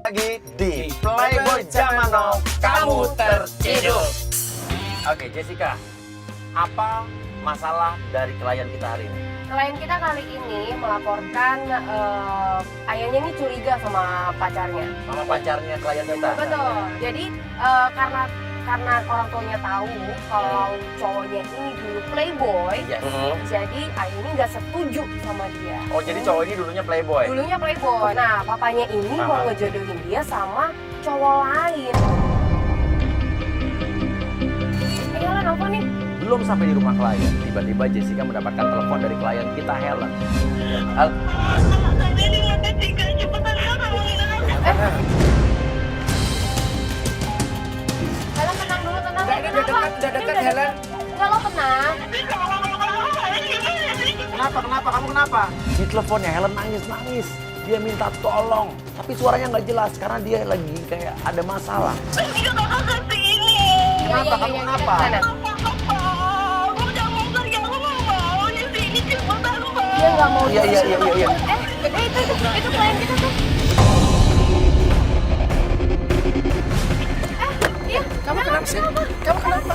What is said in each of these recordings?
lagi di Playboy Zaman Now, kamu terciduk. Oke, Jessica, apa masalah dari klien kita hari ini? Klien kita kali ini melaporkan ayahnya ini curiga sama pacarnya. Sama pacarnya klien kita? Betul. Jadi karena orang tuanya tahu kalau cowoknya ini dulu playboy, Yes. jadi ayah ini nggak setuju sama dia. Oh, jadi cowok ini dulunya playboy? Dulunya playboy. Nah, papanya ini mau ngejodohin dia sama cowok lain. Helen, apa nih? Belum sampai di rumah klien, tiba-tiba Jessica mendapatkan telepon dari klien kita, Helen. Helen, tenang dulu, tenang. Udah dekat, Helen. Enggak, lo tenang. Kenapa? Kamu kenapa? Di teleponnya Helen nangis-nangis. Dia minta tolong, tapi suaranya nggak jelas karena dia lagi kayak ada masalah. Kenapa? Kamu kenapa? Sana. Dia nggak mau. Iya. Itu klien kita tuh. Iya. Kamu kenapa sih? Kamu kenapa?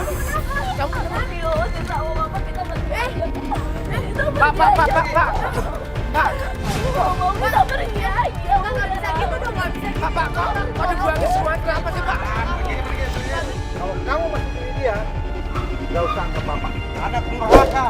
Pak, kok dibuangin semua? Kenapa sih, Pak? Kalau kamu masih pilih dia, nggak usah ke Bapak. Ada pengelaka.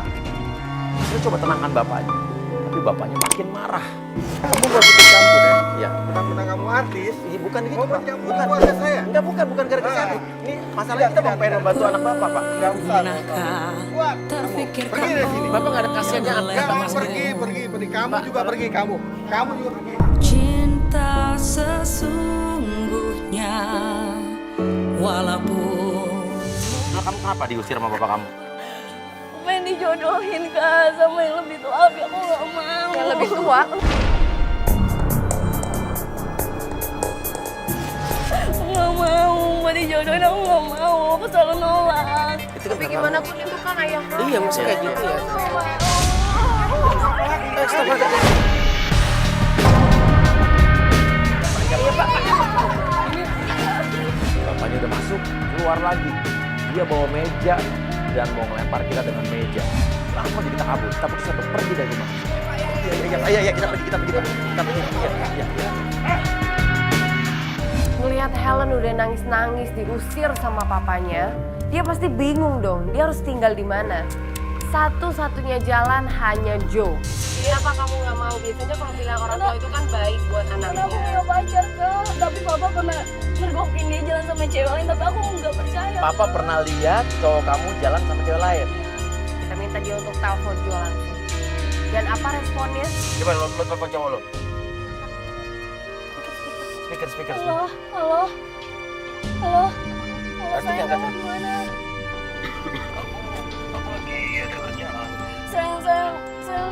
Dia coba tenangkan bapaknya, tapi bapaknya makin marah. Kamu gak ikut campur ya? Ya, Mentang-mentang kamu artis, ini bukan gitu, mau Pak. bercampur Bukan. keluarga saya? Bukan gara-gara saya. Ini masalahnya kita mau pengen membantu anak bapak, Pak. Nggak usah. Keluar. Pergi dari sini. Bapak nggak ada kasihannya apa Kamu Bapak pergi. Kamu juga pergi, kamu juga pergi. Cinta sesungguhnya walaupun Nah, kamu kenapa diusir sama bapak kamu? Pengen dijodohin Kak sama yang lebih tua, tapi aku gak mau. Yang lebih tua. Aku gak mau, mau dijodohin aku gak mau. Aku selalu nolak. Tapi gimana pun itu kan ayah kamu. Iya, mesti kayak gitu ya. Aku gak mau. Bapaknya udah masuk, keluar lagi. Dia bawa meja dan mau ngelempar kita dengan meja. Lama aja kita kabur, kita putuskan untuk pergi dari rumah. Iya, kita pergi. Iya. Ngelihat Helen udah nangis-nangis diusir sama papanya, dia pasti bingung dong. Dia harus tinggal di mana? Satu-satunya jalan hanya Joe. Kenapa kamu nggak mau? Biasanya kalau bilang orang tua itu kan baik buat Karena aku anaknya. punya pacar Kak, tapi papa pernah mergokin dia jalan sama cewek lain, tapi aku gak percaya. Papa pernah lihat cowok kamu jalan sama cewek lain. Kita minta dia untuk telepon Joe langsung. Dan apa responnya? Coba lo telepon cowok lo. Speaker. Halo. Pasti Sayang, angkat. kamu di mana? Aku lagi ada kerjaan. Sayang,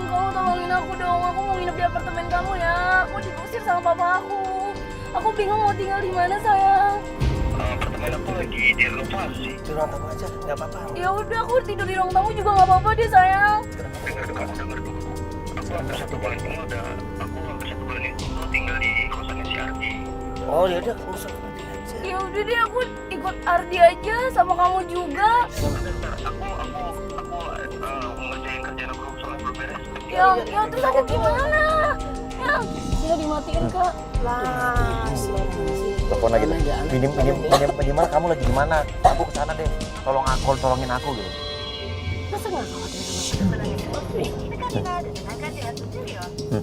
kamu tolongin aku dong. Aku mau nginep di apartemen kamu ya. Aku diusir sama papa aku. Aku bingung mau tinggal di mana, sayang. Apartemen aku lagi di renovasi. Di ruang tamu aja, nggak apa-apa. Ya udah, aku tidur di ruang tamu juga nggak apa-apa deh, sayang. Dengar dulu. Aku hampir 1 bulan ini tinggal di kosannya si Ardi. Oh ya udah, kamu usah nanti aja. Ya udah deh, aku ikut Ardi aja sama kamu juga. Bentar, aku ngerjain kerjaan aku soalnya belum beres. Ya terus aku gimana? Ya dimatiin, Kak. Lah, Telepon lagi. Minimal kamu lagi di mana? Aku kesana deh. Tolongin aku gitu. masa nggak khawatir sama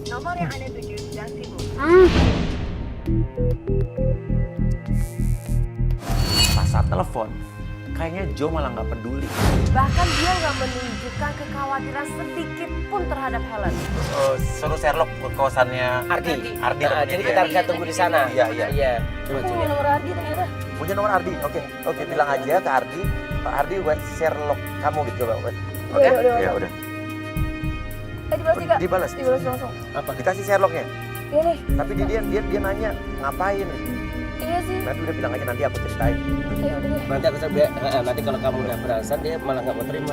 Nomor yang Anda tuju sedang sibuk. Pas saat telepon, kayaknya Joe malah nggak peduli. Bahkan dia nggak menunjukkan kekhawatiran sedikit pun terhadap Helen. Suruh Sherlock ke kosannya Ardi. Nah, jadi kita tunggu di sana. Iya. Coba. Aku punya nomor Ardi ternyata. Punya nomor Ardi. Oke, bilang aja ke Ardi. Pak Ardi buat Sherlock kamu gitu coba. Oke? Ya udah. Dibalas juga. Dibalas. Dibalas langsung. Apa? Dikasih Sherlocknya. Iya nih. Tapi dia nanya ngapain. Iya sih. Nanti udah bilang aja nanti aku ceritain. Ya udah deh. Nanti aku sampai nanti kalau kamu udah berasa dia malah nggak mau terima.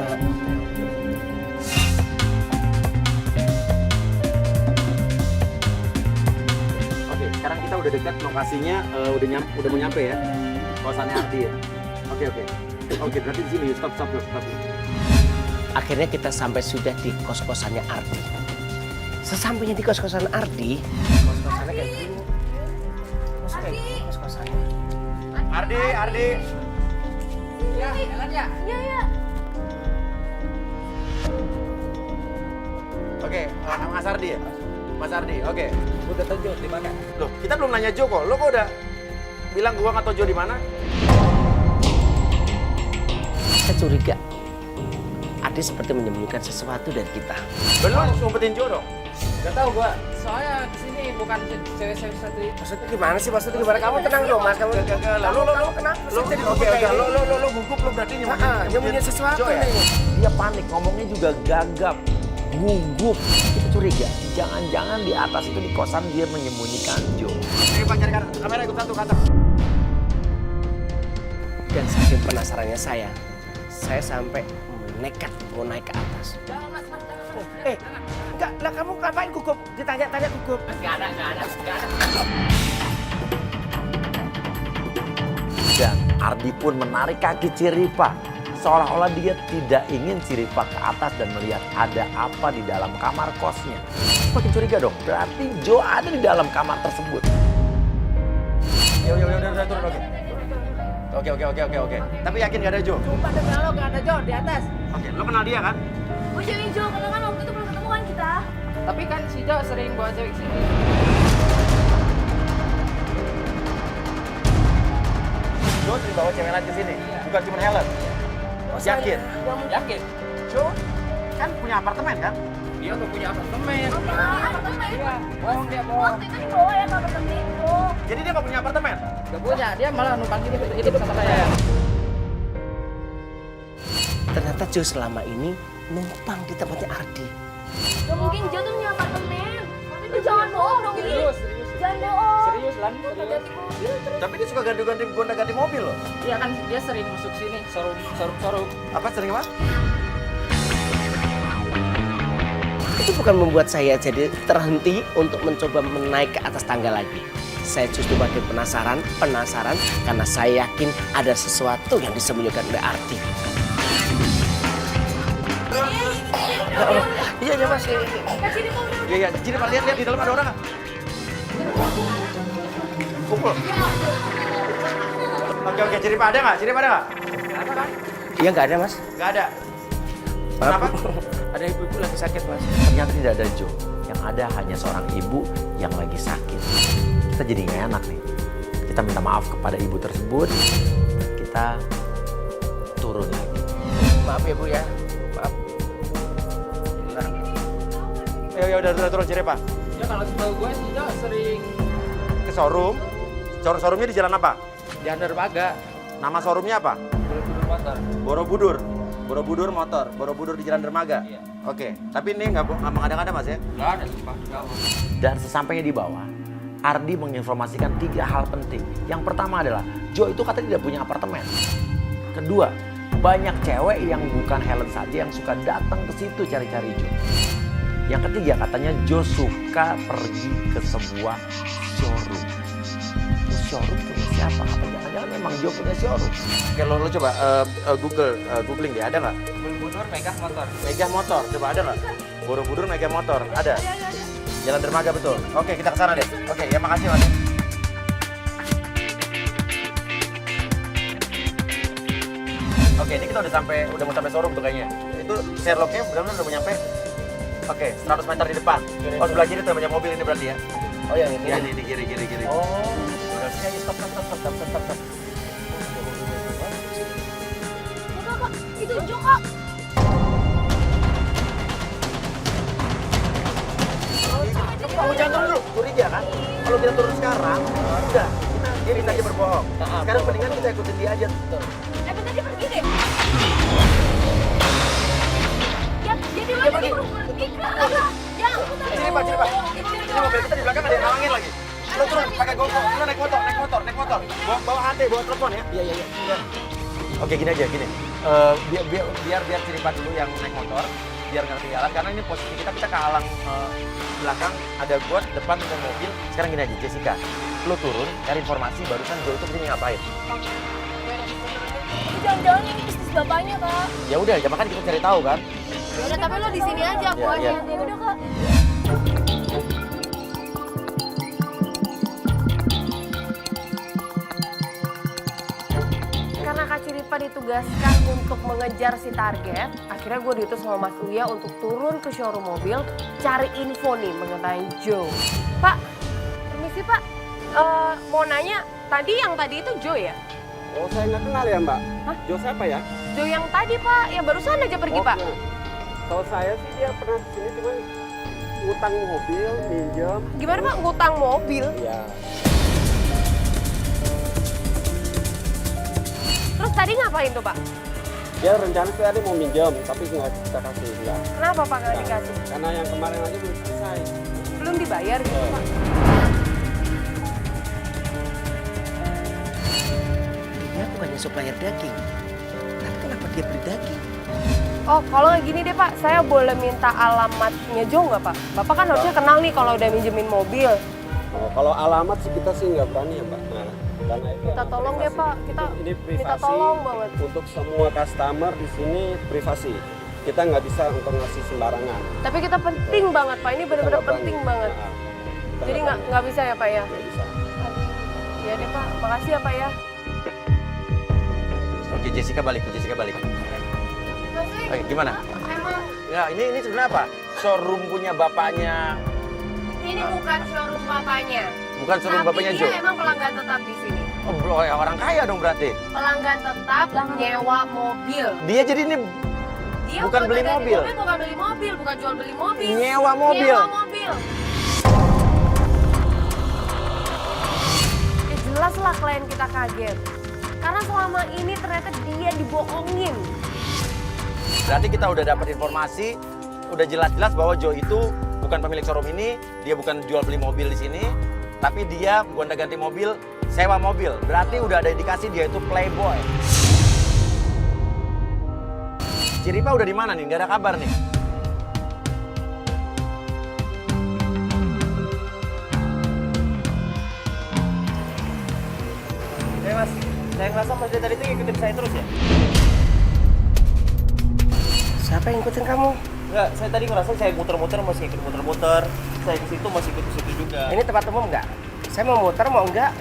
sekarang kita udah dekat lokasinya, udah mau nyampe ya. Kosannya Ardi ya. Oke. Oke, berarti di sini stop. Akhirnya kita sampai sudah di kos-kosannya Ardi. Sesampainya di kos-kosan Ardi, kos-kosannya kayak gini. Maksudnya kayak gini kos-kosannya. Ardi. Iya, iya. Oke, Mas Ardi ya? Mas Ardi, oke. Udah tahu Jo di mana? Loh, kita belum nanya Jo kok. Lo kok udah bilang gua nggak tahu Jo di mana? Saya curiga. Ardi seperti menyembunyikan sesuatu dari kita. Belum ngumpetin Jo dong. Gak tau gua, soalnya di sini bukan cewek-cewek satu itu. Maksudnya gimana sih? Maksudnya gimana? Kamu tenang dong, Mas. Kamu Lo kenapa? Lo Jadi oke, kayak gini? lo gugup lo berarti nyembunyiin sesuatu Jo ya? nih. Dia panik, ngomongnya juga gagap, gugup. Kita curiga, jangan-jangan di atas itu di kosan dia menyembunyikan Jo. Oke, Pak, cari kamera ikut satu kata. Dan saking penasarannya saya sampai nekat mau naik ke atas. Enggak, lah kamu ngapain gugup? Ditanya-tanya gugup. Enggak ada. Dan Ardi pun menarik kaki Ciripa. Seolah-olah dia tidak ingin Ciripa ke atas dan melihat ada apa di dalam kamar kosnya. Makin curiga dong, berarti Jo ada di dalam kamar tersebut. Udah, turun, oke. Tapi yakin gak ada Jo? Sumpah demi Allah gak ada Jo di atas. Oke, lo kenal dia kan? Oh cewek Jo, karena kan waktu itu belum ketemu kan kita. Tapi kan si Jo sering bawa cewek ke sini. Jo sering bawa cewek lain ke sini, bukan cuma Helen. Yakin? Yakin? Jo kan punya apartemen kan? Dia udah punya apartemen. Iya, Bohong dia bohong. waktu itu dibawa ya ke apartemen itu. Jadi dia gak punya apartemen? Gak punya, dia malah numpang hidup sama saya. Ternyata Jo selama ini numpang di tempatnya Ardi. Gak mungkin Jo tuh punya apartemen. Itu jangan bohong dong, Wi. Serius. Jangan bohong. Serius, Lan. Serius. Tapi dia suka ganti mobil loh. Iya kan dia sering masuk sini, showroom. Apa sering apa? Itu bukan membuat saya jadi terhenti untuk mencoba menaik ke atas tangga lagi. Saya justru makin penasaran karena saya yakin ada sesuatu yang disembunyikan oleh Ardi. Iya Mas. Iya, jadi Pak lihat di dalam ada orang nggak? Pukul. Oke, jadi Pak ada nggak? Apa kan? Iya nggak ada Mas. Nggak ada. Maaf. Kenapa? Ada ibu-ibu lagi sakit Mas. Ternyata tidak ada Jo. Yang ada hanya seorang ibu yang lagi sakit. Kita jadi nggak enak nih. Kita minta maaf kepada ibu tersebut. Kita turun lagi. Maaf ya Bu ya. Maaf. Ya udah turun ciri Pak. Ya kalau setahu gue si Jo sering Ke showroom. Showroomnya di jalan apa? di Dermaga. Nama showroomnya apa? Buru-buru motor. Borobudur motor. Borobudur di Jalan Dermaga. Iya. Oke. Tapi ini nggak mengada-ngada Mas ya? Gak ada sumpah. Dan sesampainya di bawah, Ardi menginformasikan 3 hal penting. Yang pertama adalah, Jo itu katanya tidak punya apartemen. Kedua, banyak cewek yang bukan Helen saja yang suka datang ke situ cari-cari Jo. Yang ketiga, katanya Jo suka pergi ke sebuah showroom. Itu showroom punya siapa? Apa jangan-jangan memang Jo punya showroom? Oke, lo coba googling deh, ada nggak? Buru-buru megah motor. Megah motor, coba ada nggak? Borobudur Megah motor, ada? Jalan Dermaga betul. Oke, kita ke sana deh. Oke, ya makasih Mas. Oke, ini kita udah mau sampai showroom tuh kayaknya. Itu Sherlocknya benar-benar udah mau nyampe. Oke, 100 meter di depan. Oh, sebelah kiri tuh banyak mobil ini berarti ya. Oh yang ini. Ini kiri. Oh. Udah sini, stop. Kak, itu Jo Kak. Kamu jangan turun dulu, curiga kan? Kalau kita turun sekarang, udah. Dia minta aja berbohong. Sekarang mendingan kita ikutin dia aja. Bentar dia pergi deh. Ya, jadi lo pergi Kak. Ya, aku tahu. Sini Pak. Ini mobil kita di belakang ada yang ngalangin lagi. Lo turun pakai GoPro, lo naik motor. Bawa HP, bawa telepon ya. Iya. Oke, gini aja. Biar Ciripa dulu yang naik motor. biar nggak ketinggalan karena ini posisi kita kehalang belakang, ada got, depan ada mobil. Sekarang gini aja Jessica, lu turun cari informasi barusan Joe itu kesini ngapain. Tapi jangan-jangan ini bisnis bapaknya, Kak. Ya udah, ya makan kita cari tahu kan. Yaudah, tapi lo di sini aja, aku Iya, aja. iya. Ya udah, Kak. Karena Kak Ciripa ditugaskan untuk mengejar si target, akhirnya gue diutus sama Mas Uya untuk turun ke showroom mobil, cari info nih mengenai Joe. Pak, permisi Pak, mau nanya, yang tadi itu Joe ya? Oh, saya nggak kenal ya, Mbak. Hah? Jo siapa ya? Joe yang tadi Pak, yang barusan aja pergi Pak. Kalau saya sih dia pernah kesini cuman ngutang mobil, minjem. Gimana Pak, ngutang mobil? Iya. Terus tadi ngapain tuh Pak? Dia rencana sih ada mau minjem, tapi nggak kita kasih. Enggak. Kenapa Pak nggak dikasih? Karena yang kemarin aja belum selesai. Belum dibayar gitu Pak? Dia bukannya supplier daging. Tapi kenapa dia beli daging? Oh, kalau nggak gini deh Pak, saya boleh minta alamatnya Joe nggak Pak? Bapak kan harusnya kenal nih kalau udah minjemin mobil. Oh, kalau alamat sih kita sih nggak berani ya, Mbak. Nah, karena itu Minta tolong deh Pak, kita ini privasi. minta tolong banget. Untuk semua customer di sini privasi. Kita nggak bisa untuk ngasih sembarangan. Tapi kita penting banget Pak, ini benar-benar Kita nggak penting berani. banget. Nah, kita Jadi berani. nggak bisa ya Pak ya? Nggak bisa. Iya deh Pak, makasih ya Pak ya. Oke Jessica balik. Oke, gimana? Emang Ya ini sebenarnya apa? Showroom punya bapaknya, ini bukan showroom bapaknya. bukan showroom bapaknya Tapi Joe. dia emang pelanggan tetap di sini. Oh, bro, ya orang kaya dong berarti. Pelanggan tetap nyewa mobil. Dia jadi ini Dia Bukan beli ganti mobil. bukan beli mobil, bukan jual beli mobil. Nyewa mobil. Nyewa mobil. Ya jelas lah klien kita kaget. Karena selama ini ternyata dia dibohongin. berarti kita udah dapat informasi, udah jelas-jelas bahwa Joe itu bukan pemilik showroom ini, dia bukan jual beli mobil di sini, tapi dia gonta-ganti mobil, sewa mobil. Berarti udah ada indikasi dia itu playboy. Ciripa udah di mana nih? Nggak ada kabar nih. Mas, saya ngerasa Mas dia tadi itu ngikutin saya terus ya? Siapa yang ngikutin kamu? Enggak, saya tadi ngerasa saya muter-muter masih ikut muter-muter. Saya ke situ masih ikut ke situ juga. Ini tempat umum nggak? Saya mau muter, mau enggak?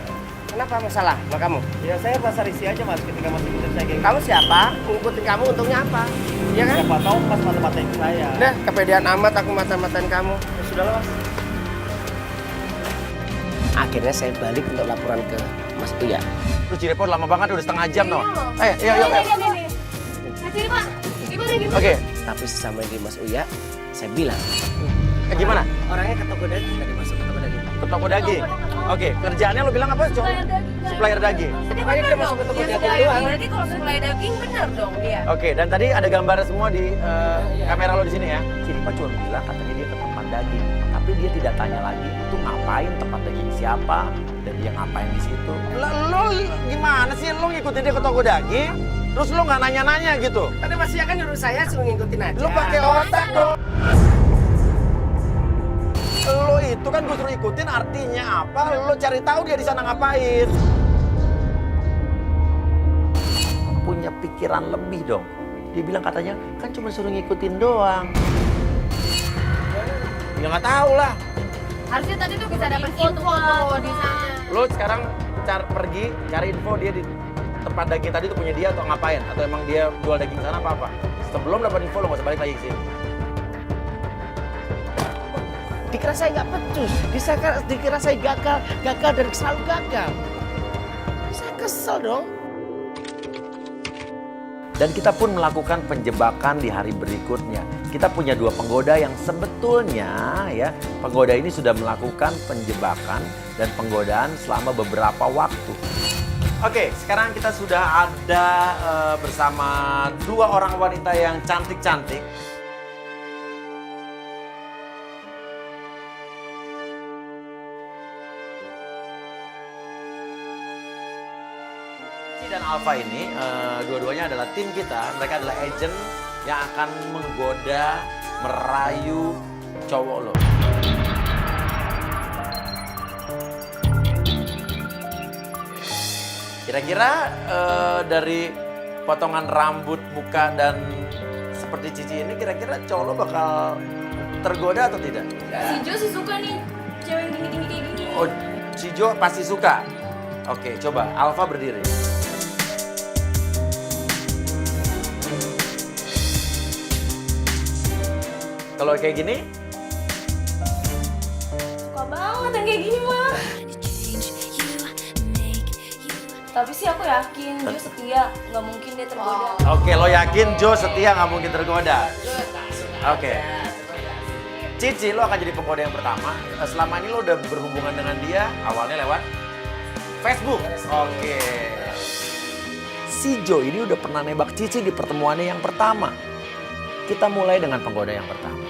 Kenapa masalah sama kamu? Ya saya rasa risih aja Mas ketika masih ikutin saya kayak gitu. Kamu siapa? Ngikutin kamu untungnya apa? Iya kan? Siapa tahu Mas mata-matain saya. Udah, kepedean amat aku mata-matain kamu. Ya sudah lah Mas. Akhirnya saya balik untuk laporan ke Mas Uya. Lu Ciripa udah lama banget, udah setengah jam tau. Ayo, Iya, yuk. Jadi Pak, gimana? Oke, Tapi sesamanya di Mas Uya, saya bilang, gimana? orangnya ke toko daging tadi masuk ke toko daging. Ke toko daging. Oke, kerjaannya lu bilang apa? Cuma supplier daging. Makanya dia masuk ke toko daging doang. Berarti kalau supply daging bener dong dia. Oke, dan tadi ada gambar semua di kamera lo di sini ya. Ciripa cuma bilang katanya dia ke tempat daging, tapi dia tidak tanya lagi itu ngapain tempat daging siapa dan dia ngapain di situ. Lo gimana sih lo ngikutin dia ke toko daging, terus lo nggak nanya-nanya gitu? Tadi Mas Uya kan nyuruh saya suruh ngikutin aja. Lo pakai otak dong. Lo itu kan gue suruh ikutin artinya apa? Lo cari tahu dia di sana ngapain. Punya pikiran lebih dong. Dia bilang katanya kan cuma suruh ngikutin doang. Ya nggak tahu lah. Harusnya tadi tuh bisa dapet info tuh di sana. Lo sekarang pergi cari info dia di tempat daging tadi tuh punya dia atau ngapain? Atau emang dia jual daging sana apa? Sebelum dapat info lo nggak usah balik lagi ke sini. Dikira saya nggak pecus, dikira saya gagal dan selalu gagal. Saya kesel dong. Dan kita pun melakukan penjebakan di hari berikutnya. Kita punya dua penggoda yang sebetulnya ya, penggoda ini sudah melakukan penjebakan dan penggodaan selama beberapa waktu. Oke, sekarang kita sudah ada bersama dua orang wanita yang cantik-cantik. Dan Alfa ini dua-duanya adalah tim kita, mereka adalah agent yang akan menggoda, merayu cowok lo. Kira-kira dari potongan rambut, muka, dan seperti Cici ini, kira-kira cowok lo bakal tergoda atau tidak? Si Jo sih suka nih, cewek yang tinggi-tinggi kayak gini. Oh, si Jo pasti suka. Oke, coba Alfa berdiri. Kalau kayak gini, Suka banget yang kayak gini mah. Tapi sih aku yakin Jo setia, nggak mungkin dia tergoda. oke, lo yakin Jo setia nggak mungkin tergoda? Oke. Cici, lo akan jadi penggoda yang pertama. Selama ini lo udah berhubungan dengan dia, awalnya lewat Facebook. Oke. Si Jo ini udah pernah nembak Cici di pertemuannya yang pertama. Kita mulai dengan penggoda yang pertama.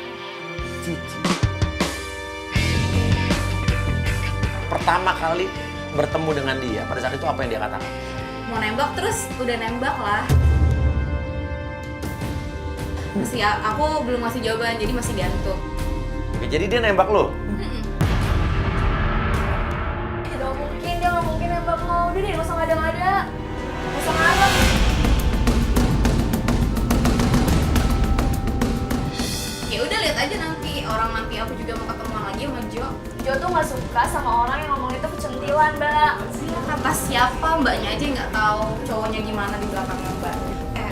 Cici. Pertama kali bertemu dengan dia, pada saat itu apa yang dia katakan? Mau nembak terus udah nembak lah. Masih aku belum ngasih jawaban, jadi masih gantung. Oke, jadi dia nembak lo? Tidak mungkin, dia nggak mungkin nembak lo. Udah deh, nggak usah ngada-ngada. Nggak usah ngarep. Ya udah lihat aja nanti, orang nanti aku juga mau ketemuan lagi sama Jo. Jo tuh nggak suka sama orang yang ngomong itu kecentilan, Mbak. Kata siapa, mbaknya aja nggak tahu cowoknya gimana di belakangnya mbak.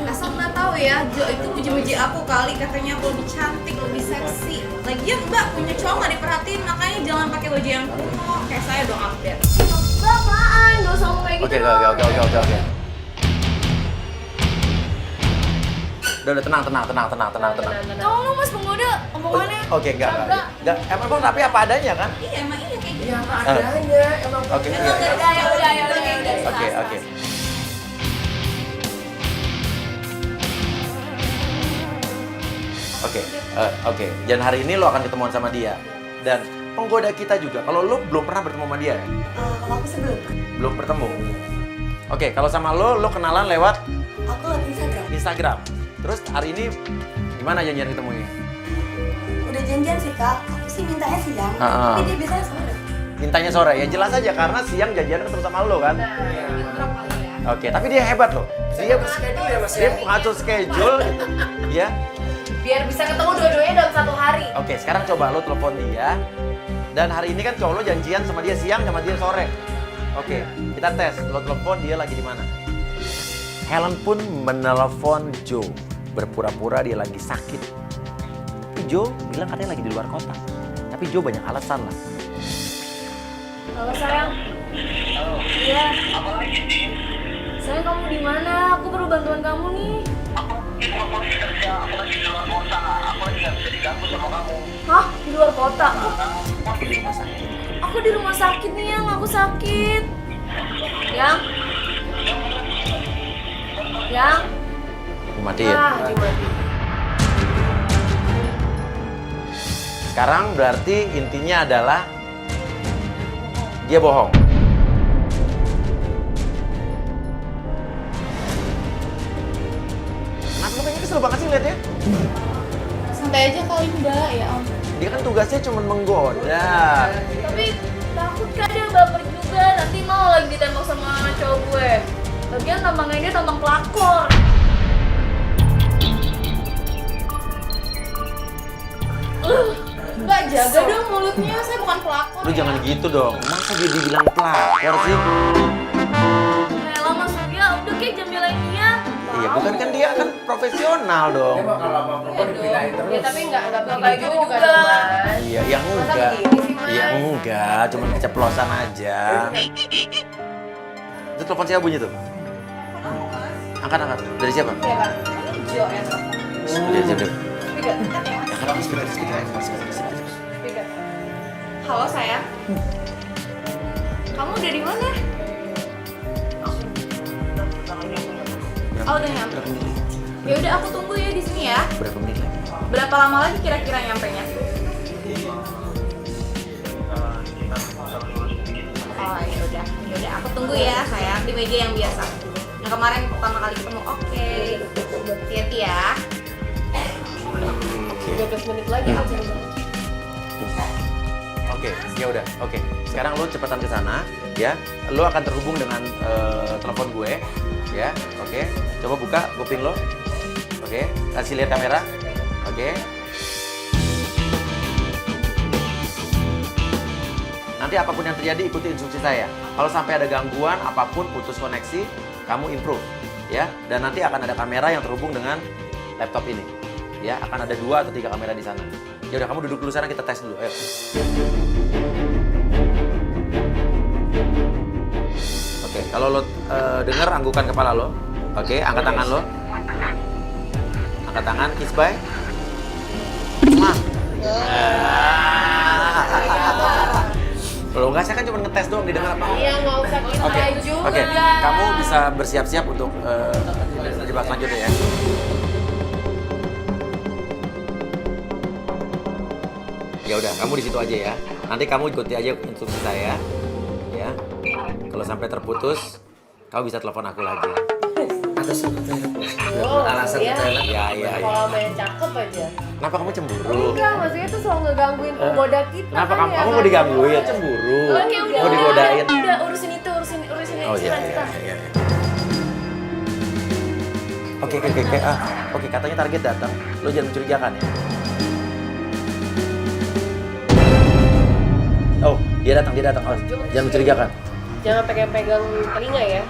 Asal nggak tahu ya, Jo itu muji-muji aku kali, katanya aku lebih cantik, lebih seksi. Lagian mbak punya cowok nggak diperhatiin, makanya jangan pakai baju yang kuno. Kayak saya dong update. Mbak, apaan? Nggak usah ngomong kayak gitu. Oke. Udah, tenang. Tolong lo mas penggoda, omongannya. Oke, enggak. Emang tapi apa adanya kan? Iya emang iya kayak gitu. Ya apa adanya, emang Oke. Ya udah. Oke. Oke. Dan hari ini lo akan ketemuan sama dia. Dan penggoda kita juga. Kalau lo belum pernah bertemu sama dia ya? Kalau aku sih Belum bertemu. Oke, kalau sama lo kenalan lewat aku lewat Instagram. Terus hari ini gimana janjian ketemunya? udah janjian sih kak, aku sih mintanya siang, Ah. tapi dia biasanya sore. Mintanya sore, ya jelas aja karena siang janjian ketemu sama lo kan? Oke, tapi dia hebat loh. Dia mengatur schedule, ya. Biar bisa ketemu dua-duanya dalam satu hari. Oke, sekarang coba lo telepon dia. Dan hari ini kan cowok lo janjian sama dia siang, sama dia sore. Oke, kita tes. Lo telepon dia lagi di mana? Helen pun menelpon Joe. Berpura-pura dia lagi sakit. Tapi Joe bilang katanya lagi di luar kota. Tapi Joe banyak alasan lah. Halo sayang. Iya. Sayang, kamu di mana? Aku perlu bantuan kamu nih. Hah? Di luar kota? Aku di rumah sakit. Aku di rumah sakit nih, Yang. Aku sakit. Yang? Dimatiin. Dimatiin. Sekarang berarti intinya adalah dia bohong. Kenapa lo kayaknya kesel banget sih liatnya? Santai aja kali mbak, ya om. Dia kan tugasnya cuma menggoda. Tapi takut kan dia baper juga. Nanti mau lagi ditembak sama cowok gue. Lagian tampangnya dia tampang pelakor. Mbak jaga dong mulutnya, saya bukan pelakor. Lu jangan gitu dong. Masa dia dibilang pelakor sih? Elah Mas Surya, udah kayak jamilain dia. Iya, bukan kan dia kan profesional dong. Ya tapi enggak kayak gitu juga dong, Mas. Iya, yang Masa enggak. begini sih, Mas? Iya enggak, cuma keceplosan aja. Itu telepon siapa bunyi tuh? Angkat. Dari siapa? Iya kan? Jo ya. Dari siapa? Speaker. Angkat speaker. Speaker. Halo sayang. Kamu udah di mana? Oh udah nyampe. Ya udah aku tunggu ya di sini ya. Berapa menit lagi? Berapa lama lagi kira-kira nyampenya? Oh ya udah aku tunggu ya sayang di meja yang biasa. Yang kemarin pertama kali ketemu. Oke. Hati-hati ya. 15 menit lagi aku baru balik. Oke, ya udah. Oke. Sekarang lo cepetan ke sana, ya. Lo akan terhubung dengan telepon gue, ya. Oke. Coba buka kuping lo. Oke. Kasih lihat kamera. Oke. Nanti apapun yang terjadi ikuti instruksi saya. Kalau sampai ada gangguan apapun, putus koneksi, kamu improve, ya. Dan nanti akan ada kamera yang terhubung dengan laptop ini, ya. Akan ada 2 atau 3 kamera di sana. Ya udah, kamu duduk dulu sana, kita tes dulu. Ayo. Oke, kalau lo dengar, anggukan kepala lo. Oke, angkat tangan lo. Angkat tangan, kiss bye. Kalau enggak, saya kan cuma ngetes doang, didengar apa? Iya, nggak usah kita juga. Oke, kamu bisa bersiap-siap untuk terjebak selanjutnya ya. Ya udah, kamu di situ aja ya. Nanti kamu ikuti aja instruksi saya, ya. Kalau sampai terputus, kamu bisa telepon aku lagi. Atas alasan iya. ke toilet. Ya. Kalau main cakep aja. Kenapa kamu cemburu? Enggak, maksudnya tuh selalu ngegangguin penggoda kita. Kenapa kan, kamu mau digangguin? Cemburu. Oh, ya udah. Mau digodain? Udah, urusin itu, urusin Oh iya. Oke. Oke, katanya target datang. Lo jangan mencurigakan ya. Oh, dia datang. Oh, jangan mencurigakan. Jangan pegang-pegang telinga ya.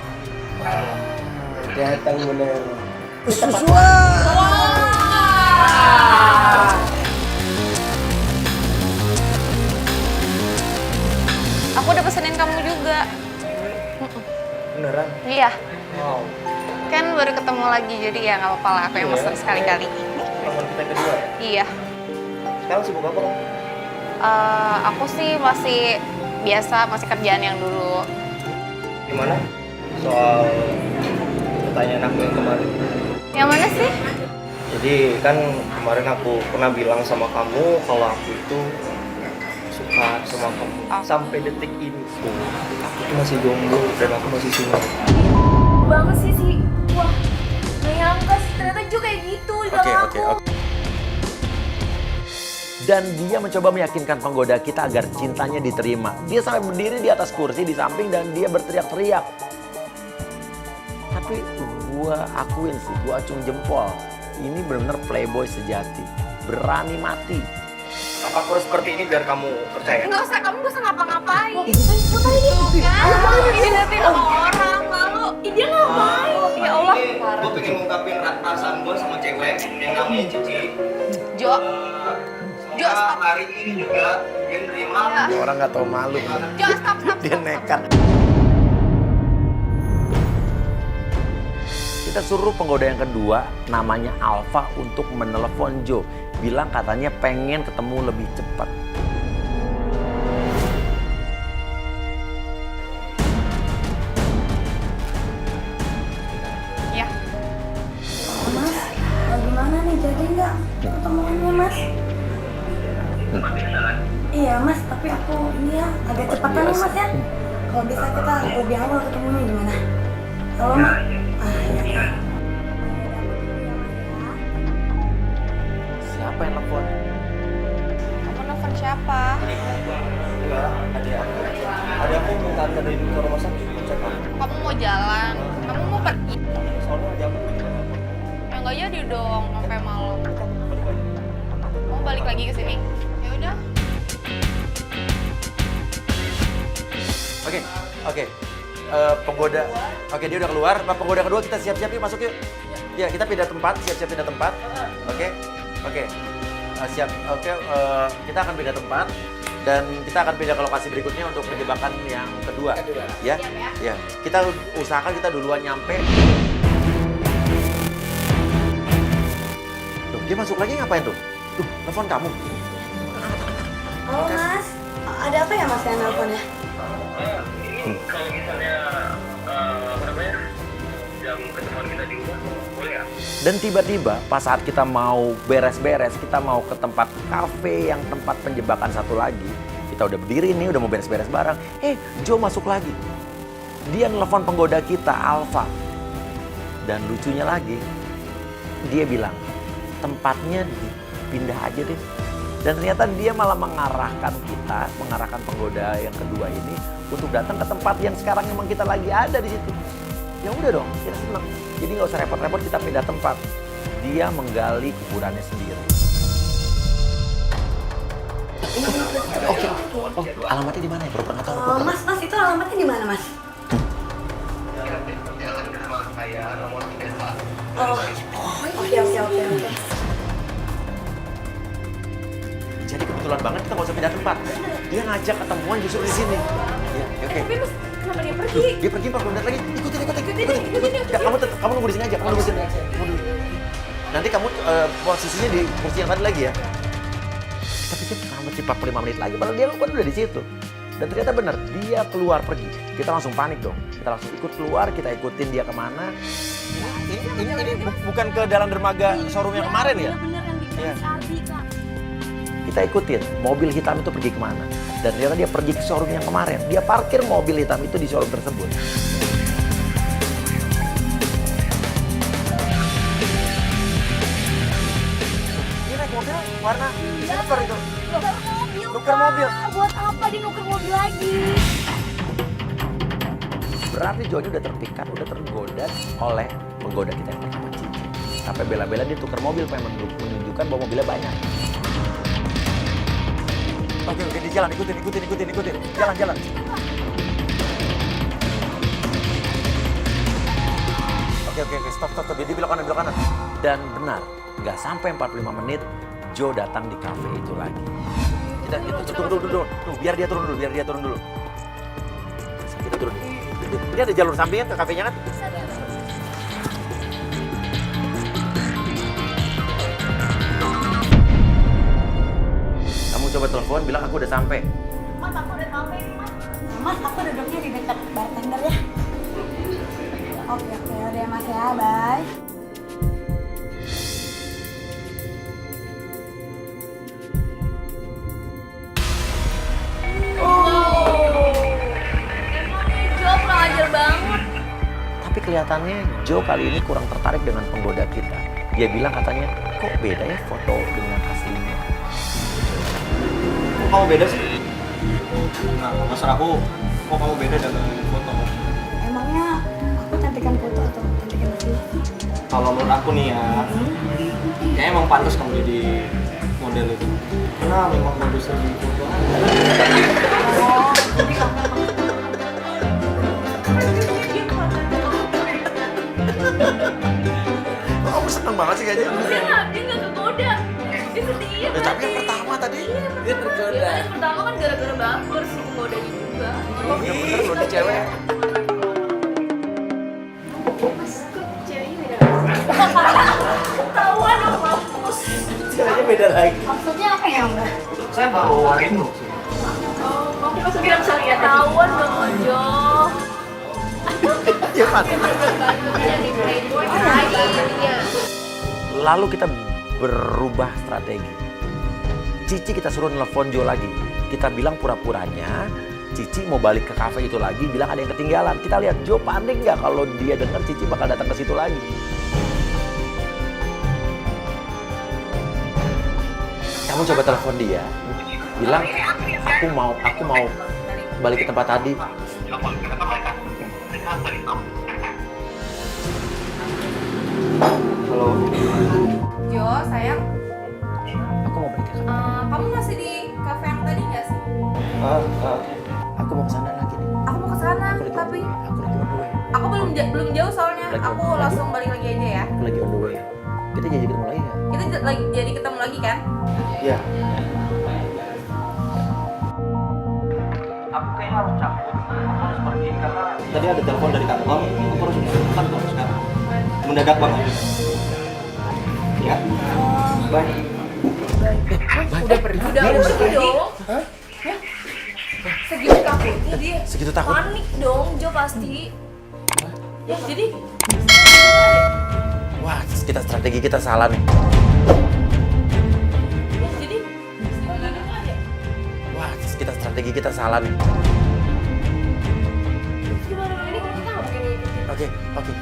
Datang bener. Aku udah pesenin kamu juga. Beneran? Iya. Wow. Kan baru ketemu lagi, jadi ya nggak apa-apa lah. Aku yang pesen sekali-kali. Teman kita kedua ya? Iya. Sekarang sibuk apa kamu? Aku sih masih biasa, masih kerjaan yang dulu. Gimana? Soal pertanyaan aku yang kemarin. Yang mana sih? Jadi kan kemarin aku pernah bilang sama kamu kalau aku itu suka sama kamu. Sampai detik ini tuh aku tuh masih jomblo dan aku masih single. Banget sih. Wah, nggak nyangka sih ternyata juga kayak gitu di belakang aku. Oke. Dan dia mencoba meyakinkan penggoda kita agar cintanya diterima. Dia sampai berdiri di atas kursi di samping dan dia berteriak-teriak. Tapi gua akuin sih, gua acung jempol. Ini benar-benar playboy sejati. Berani mati. Aku harus seperti ini biar kamu percaya. Nggak usah, kamu nggak usah ngapa-ngapain. Ngapain dia? Ini nanti sama orang, malu. Dia ngapain? Ya Allah. Gue pengen ngungkapin perasaan gue sama cewek yang namanya Cici. Jo, stop. Hari ini juga dia nerima. Orang nggak tahu malu. Jo, stop. Dia nekat. Kita suruh penggoda yang kedua, namanya Alfa, untuk menelepon Jo. Bilang katanya pengen ketemu lebih cepat. Ya. Mas, gimana nih, jadi nggak ketemuannya Mas? Iya Mas, tapi aku ini ya agak cepatan nih Mas ya. Kalau bisa kita lebih awal ketemunya gimana? Halo Mas? Iya. Siapa yang telepon? Kamu nelfon siapa? Enggak, ada aku minta antar dari ke rumah sakit cek aku. Kamu mau jalan? Kamu mau pergi? Soalnya ada aku Ya nggak jadi dong, sampai malam. Mau balik lagi ke sini? Ya udah. Oke. Penggoda. Oke, dia udah keluar. Penggoda kedua kita siap-siap yuk, masuk yuk. Ya, kita pindah tempat, siap-siap pindah tempat. Oke. Siap. Kita akan pindah tempat dan kita akan pindah ke lokasi berikutnya untuk penjebakan yang kedua. Ya. Ya. Kita usahakan kita duluan nyampe. Tuh, dia masuk lagi ngapain tuh? Tuh, telepon kamu. Halo Mas, ada apa ya Mas yang nelfonnya? Ini kalau misalnya apa namanya jam ketemuan kita di rumah boleh ya? Dan tiba-tiba pas saat kita mau beres-beres, kita mau ke tempat kafe yang tempat penjebakan satu lagi. Kita udah berdiri nih, udah mau beres-beres bareng. Joe masuk lagi. Dia nelfon penggoda kita, Alfa. Dan lucunya lagi, dia bilang tempatnya di pindah aja deh. Dan ternyata dia malah mengarahkan kita, mengarahkan penggoda yang kedua ini untuk datang ke tempat yang sekarang memang kita lagi ada di situ. Ya udah dong, kita senang. Jadi nggak usah repot-repot kita pindah tempat. Dia menggali kuburannya sendiri. Oke. Oh, alamatnya di mana ya? Bro, nggak tahu. Mas, itu alamatnya di mana, Mas? Oh, oke. Jadi kebetulan banget kita nggak usah pindah tempat. Dia ngajak ketemuan justru di sini. Ya, oke. Tapi Mas, kenapa dia pergi? Dia pergi 40 menit lagi. Ikutin. Ya, kamu nunggu di sini aja. Kamu nunggu di sini. Nanti kamu posisinya di kursi yang tadi lagi ya. Kita pikir kamu 45 menit lagi, padahal dia kan udah di situ. Dan ternyata benar, dia keluar pergi. Kita langsung panik dong. Kita langsung ikut keluar, kita ikutin dia kemana. Ini bukan ke dalam dermaga showroom yang kemarin ya? Iya. Kita ikutin, mobil hitam itu pergi kemana. Dan ternyata dia pergi ke showroom yang kemarin. Dia parkir mobil hitam itu di showroom tersebut. Ini naik mobil warna silver itu. Nuker mobil. Buat apa dia nuker mobil lagi? Berarti Joni udah terpikat, udah tergoda oleh penggoda kita yang pertama, Cici. Sampai bela-bela dia tukar mobil, pengen menunjukkan bahwa mobilnya banyak. Oke, di jalan, ikutin. Jalan. Oke, stop. Dia belok kanan. Dan benar, nggak sampai 45 menit, Joe datang di kafe itu lagi. Tunggu, biar dia turun dulu. Kita turun. Ini ada jalur sampingnya ke kafenya kan? Kamu coba telepon, bilang aku udah sampai. Mas, aku udah sampai nih, Mas. Mas, aku duduknya di dekat bartender ya. Oke, udah ya Mas ya, bye. Tapi kelihatannya Joe kali ini kurang tertarik dengan penggoda kita. Dia bilang katanya, kok beda ya foto dengan aslinya. Kok kamu beda sih? Nah, maksud aku, kok kamu beda dengan foto? Emangnya aku cantikan foto atau cantikan asli? Kalau menurut aku nih ya, kayaknya emang pantas kamu jadi model itu. Karena memang bagus dari foto. Kamu seneng banget sih kayaknya. Dia nggak kegoda. Dia setia. Tapi yang pertama tadi, dia tergoda. Ya, yang pertama kan gara-gara baper sih kegodanya juga. Oh, bener loh di cewek. Mas, kok ceweknya beda? Ketahuan dong, mampus. Ceweknya beda lagi. Maksudnya apa ya, Mbak? Saya baru Rindu. Oh, kamu masuk bilang bisa lihat. Ketahuan dong, Ojo. Ya kan? Jadi playboy lagi jadinya. Lalu kita berubah strategi. Cici kita suruh nelfon Joe lagi. Kita bilang pura-puranya Cici mau balik ke kafe itu lagi, bilang ada yang ketinggalan. Kita lihat Joe panik nggak kalau dia dengar Cici bakal datang ke situ lagi. Kamu coba telepon dia, bilang aku mau balik ke tempat tadi. Halo. Jo, sayang, Aku mau balik ke kafe. kamu masih di kafe yang tadi nggak sih? Aku mau ke sana lagi nih. Aku mau ke sana, Aku lagi tapi on the way. aku belum jauh soalnya. Lagi Aku on- langsung balik lagi aja ya. Aku lagi on the way. Kita janji ketemu lagi ya? Kita jadi ketemu lagi kan? Iya. Aku kayaknya harus cabut. Aku harus pergi karena tadi ada telepon dari kantor. Aku harus ke kantor sekarang. Mendadak banget. Ya. Bye. Udah pergi dong. Segitu takutnya dia. Segitu takut. Panik dong, Jo pasti. Ya, jadi Wah, kita strategi kita salah nih. jadi Wah, kita strategi kita salah nih. gimana dong ini kalau kita nggak mungkin ngikutin. Oke.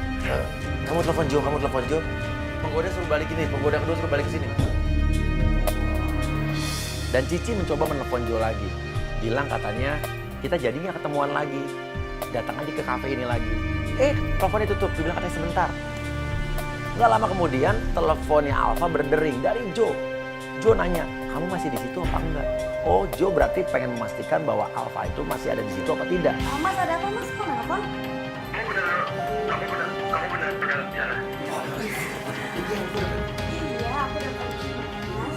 Kamu telepon Jo. Penggoda suruh balik ini, penggoda kedua suruh balik ke sini. Dan Cici mencoba menelpon Jo lagi. Bilang katanya, kita jadi nggak ketemuan lagi. Datang aja ke kafe ini lagi. Teleponnya tutup. Dia bilang katanya sebentar. Nggak lama kemudian, teleponnya Alfa berdering dari Jo. Jo nanya, kamu masih di situ apa enggak? Oh, Jo berarti pengen memastikan bahwa Alfa itu masih ada di situ apa tidak. Mas ada apa mas? Kok nelfon? Kamu benar bicara. Iya, aku udah tahu. Mas?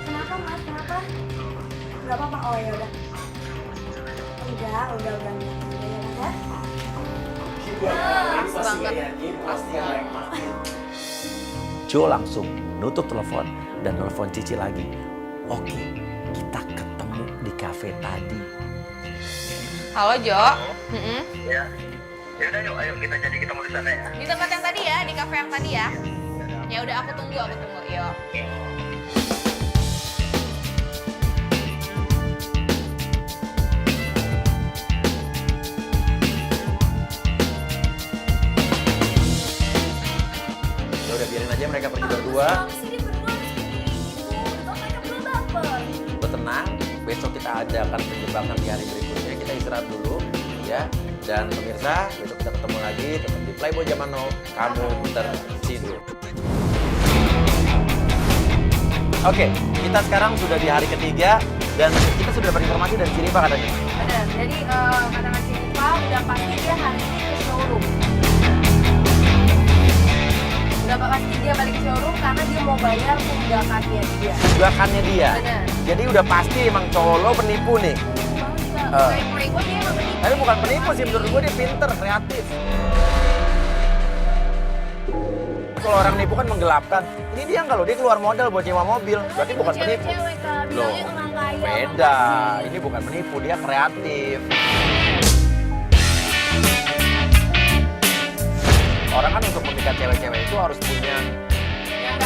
Kenapa mas? Kenapa? Gak apa-apa, oh ya udah. Udah. Jo langsung nutup telepon dan telepon Cici lagi. Oke, kita ketemu di kafe tadi. Halo Jo. Ya. Ya udah yuk, ayo kita jadi ketemu di sana ya. Di tempat yang tadi ya, di kafe yang tadi ya. Ya udah aku tunggu. Yuk. Ya udah biarin aja mereka pergi berdua. Lo tenang, besok kita adakan penjebakan di hari berikutnya. Kita istirahat dulu ya. Dan pemirsa, besok kita ketemu lagi tetap di Playboy Zaman Now. Kamu tertidur. Oke, kita sekarang sudah di hari ketiga dan kita sudah dapat informasi dari Ciripa katanya. Benar, jadi kata Kak Ciripa udah pasti dia hari ini ke showroom. Udah pasti dia balik ke showroom karena dia mau bayar tunggakannya dia. Tunggakannya dia. Benar. Jadi udah pasti emang cowok lo penipu nih. Kayak Playboy dia emang penipu. Tapi bukan penipu sih, menurut gue dia pinter, kreatif. Kalau orang nipu kan menggelapkan. Ini dia kalau dia keluar modal buat nyewa mobil, berarti bukan penipu. Cewek Kak, Loh, bilangnya orang kaya. beda. Ini bukan menipu, dia kreatif. Orang kan untuk memikat cewek-cewek itu harus punya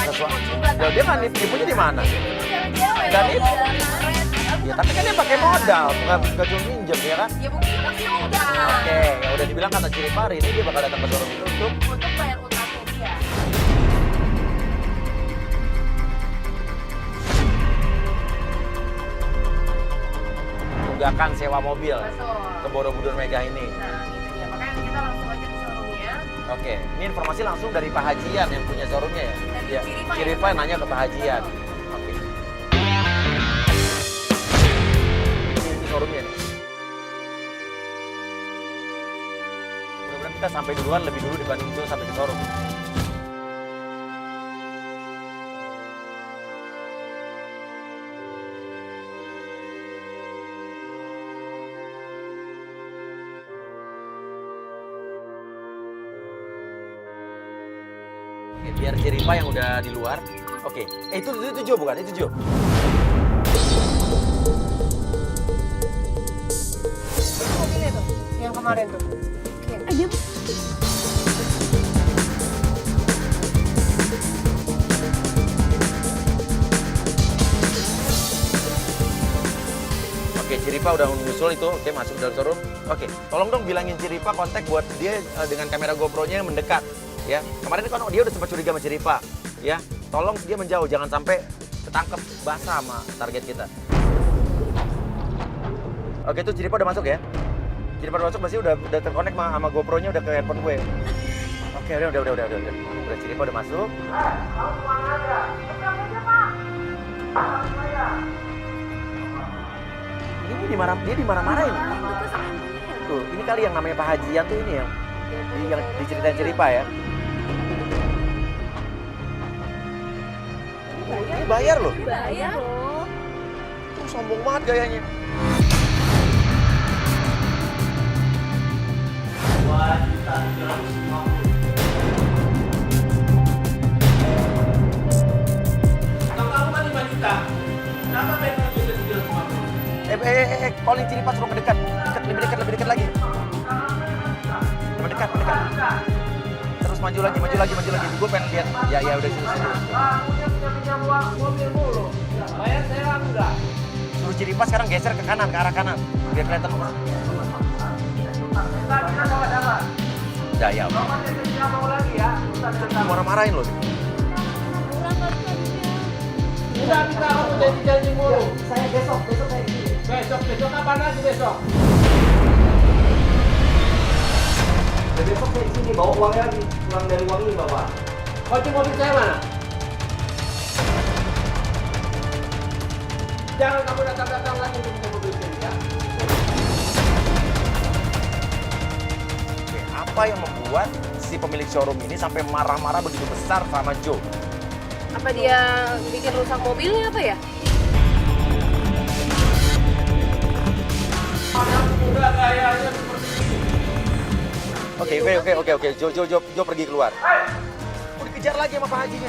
sesuatu. Loh, dia kan nipunya di mana? Dan itu. Ya tapi kan dia pakai modal, bukan cuma minjem ya kan? Ya bukti pasti udah. Oke, ya udah dibilang kata Ciripa hari ini dia bakal datang ke showroom itu Untuk bayar utangnya dia. tunggakan sewa mobil Betul. ke Borobudur Mega ini. Nah, itu dia. Makanya kita langsung aja ke showroomnya. Oke, ini informasi langsung dari Pak Hajian yang punya showroomnya ya? Dari Ya, Ciripa ya? Ciripa nanya ke Pak Hajian. Oke. Ini showroomnya nih. Mudah-mudahan kita sampai duluan lebih dulu dibanding itu sampai ke showroom. Oke, biar Ciripa yang udah di luar. Oke, itu Jo bukan? Itu Jo. Mobilnya tuh, yang kemarin tuh. Ayo. Oke, Ciripa udah menyusul itu. Oke, masuk dalam showroom. Oke, tolong dong bilangin Ciripa kontak buat dia dengan kamera GoPro-nya mendekat. Ya, kemarin kan dia udah sempat curiga sama Ciripa. Ya, tolong dia menjauh, jangan sampai ketangkep basah sama target kita. Oke, itu Ciripa udah masuk ya? Ciripa udah masuk, pasti udah terkonek sama GoPro-nya udah ke handphone gue. Oke, udah. Udah Ciripa udah masuk. Ini dimarah-marahin. Tuh, ini kali yang namanya Pak Hajian tuh ini yang diceritain Ciripa ya. Ini bayar loh. Bayar loh. Tuh sombong banget gayanya. Calling Ciripa suruh mendekat. Lebih dekat lagi. Mendekat. Terus maju lagi. Gue pengen lihat. Ya udah sini. Bayar saya enggak. Suruh Ciripa sekarang geser ke kanan, ke arah kanan. Biar kelihatan. Ya. Mau lagi ya. Marah-marahin loh. bisa kamu janji mulu. Saya besok kayak gini. Besok kapan lagi besok? Besok saya di sini bawa uangnya lagi, uang dari uang ini bapak. Kunci mobil saya mana? Jangan kamu datang lagi untuk minta mobil saya ya. Oke, apa yang membuat si pemilik showroom ini sampai marah-marah begitu besar sama Joe? Apa dia bikin rusak mobilnya apa ya? Udah kayaknya Oke. Jo pergi keluar. Mau dikejar lagi sama Pak Hajinya.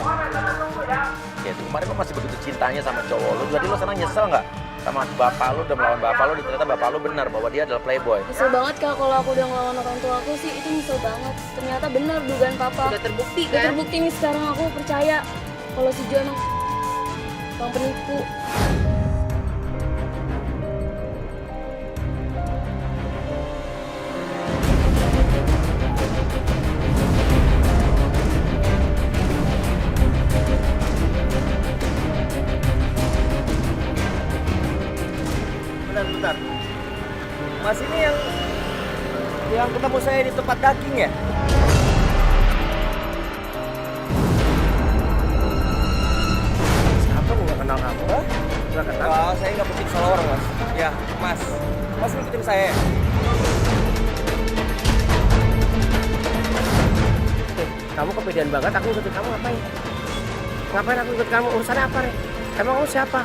Ya, itu kemarin lo masih begitu cintanya sama cowok lo. Jadi lo sana nyesel nggak? Sama bapak lo udah melawan bapak lo, ternyata bapak lo benar bahwa dia adalah playboy. Nyesel banget Kak, kalau aku udah ngelawan orang tua aku sih, itu nyesel banget. Ternyata benar dugaan papa. Udah terbukti Udah kan? terbukti nih sekarang, aku percaya kalau si Jo emang penipu. Bentar. Mas ini yang ketemu saya di tempat daging ya? Siapa? Gue gak kenal kamu. Gak kenal? Saya nggak penting salah orang, Mas. Ya, Mas ngikutin saya. Kamu kepedean banget, aku ikutin kamu ngapain? Ngapain aku ikut kamu? Urusannya apa, Rek? Emang kamu siapa?